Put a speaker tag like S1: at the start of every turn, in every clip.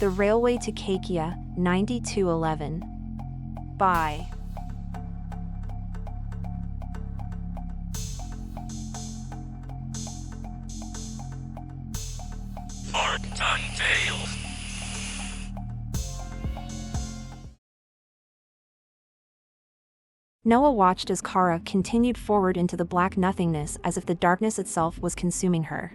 S1: The Railway to Kakia, 9211. By
S2: Arcton Tales.
S1: Noah watched as Cara continued forward into the black nothingness as if the darkness itself was consuming her.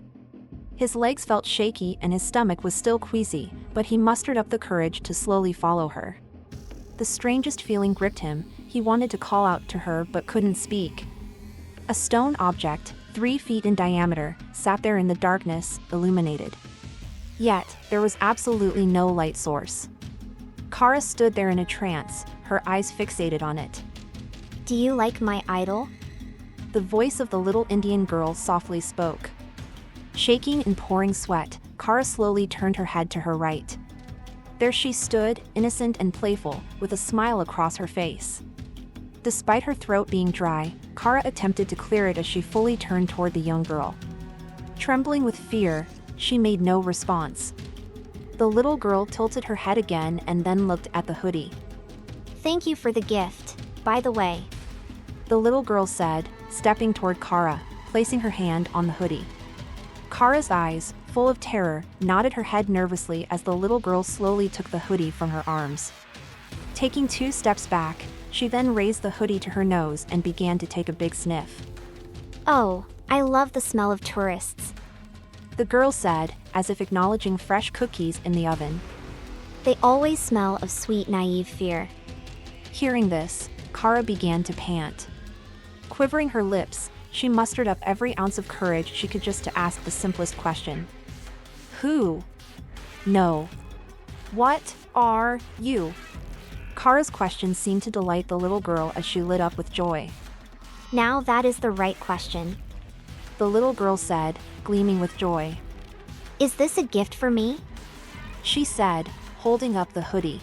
S1: His legs felt shaky and his stomach was still queasy, but he mustered up the courage to slowly follow her. The strangest feeling gripped him. He wanted to call out to her but couldn't speak. A stone object, 3 feet in diameter, sat there in the darkness, illuminated. Yet, there was absolutely no light source. Cara stood there in a trance, her eyes fixated on it.
S3: Do you like my idol?
S1: The voice of the little Indian girl softly spoke. Shaking and pouring sweat, Cara slowly turned her head to her right. There she stood, innocent and playful, with a smile across her face. Despite her throat being dry, Cara attempted to clear it as she fully turned toward the young girl. Trembling with fear, she made no response. The little girl tilted her head again and then looked at the hoodie.
S3: Thank you for the gift, by the way.
S1: The little girl said, stepping toward Cara, placing her hand on the hoodie. Cara's eyes, full of terror, nodded her head nervously as the little girl slowly took the hoodie from her arms. Taking 2 steps back, she then raised the hoodie to her nose and began to take a big sniff.
S3: Oh, I love the smell of tourists.
S1: The girl said, as if acknowledging fresh cookies in the oven.
S3: They always smell of sweet, naive fear.
S1: Hearing this, Cara began to pant. Quivering her lips, she mustered up every ounce of courage she could just to ask the simplest question. Who? No. What are you? Cara's question seemed to delight the little girl as she lit up with joy.
S3: Now that is the right question.
S1: The little girl said, gleaming with joy.
S3: Is this a gift for me?
S1: She said, holding up the hoodie.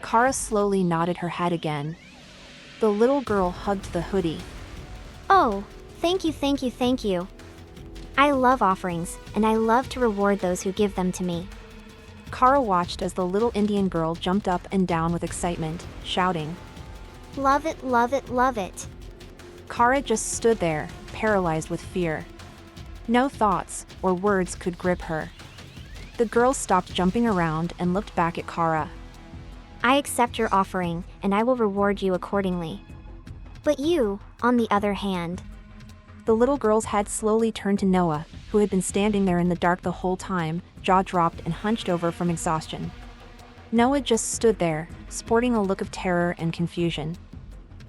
S1: Cara slowly nodded her head again. The little girl hugged the hoodie.
S3: Oh, thank you, thank you, thank you. I love offerings, and I love to reward those who give them to me.
S1: Cara watched as the little Indian girl jumped up and down with excitement, shouting.
S3: Love it, love it, love it.
S1: Cara just stood there, paralyzed with fear. No thoughts or words could grip her. The girl stopped jumping around and looked back at Cara.
S3: I accept your offering, and I will reward you accordingly. But you, on the other hand.
S1: The little girl's head slowly turned to Noah, who had been standing there in the dark the whole time, jaw dropped and hunched over from exhaustion. Noah just stood there, sporting a look of terror and confusion.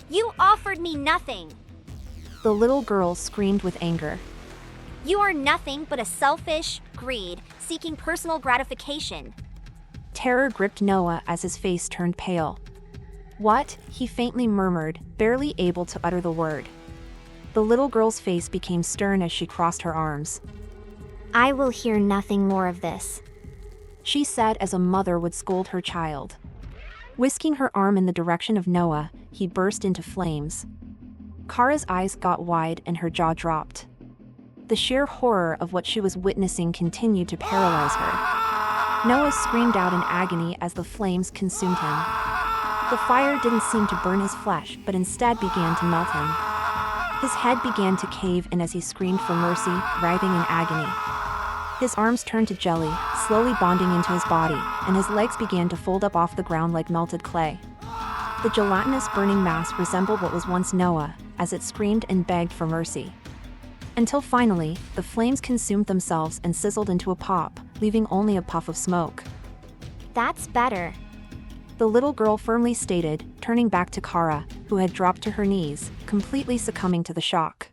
S3: You offered me nothing!
S1: The little girl screamed with anger.
S3: You are nothing but a selfish, greed, seeking personal gratification.
S1: Terror gripped Noah as his face turned pale. What? He faintly murmured, barely able to utter the word. The little girl's face became stern as she crossed her arms.
S3: I will hear nothing more of this,
S1: she said as a mother would scold her child. Whisking her arm in the direction of Noah, he burst into flames. Cara's eyes got wide and her jaw dropped. The sheer horror of what she was witnessing continued to paralyze her. Noah screamed out in agony as the flames consumed him. The fire didn't seem to burn his flesh, but instead began to melt him. His head began to cave in as he screamed for mercy, writhing in agony. His arms turned to jelly, slowly bonding into his body, and his legs began to fold up off the ground like melted clay. The gelatinous burning mass resembled what was once Noah, as it screamed and begged for mercy. Until finally, the flames consumed themselves and sizzled into a pop, leaving only a puff of smoke.
S3: That's better,
S1: the little girl firmly stated, turning back to Cara, who had dropped to her knees, completely succumbing to the shock.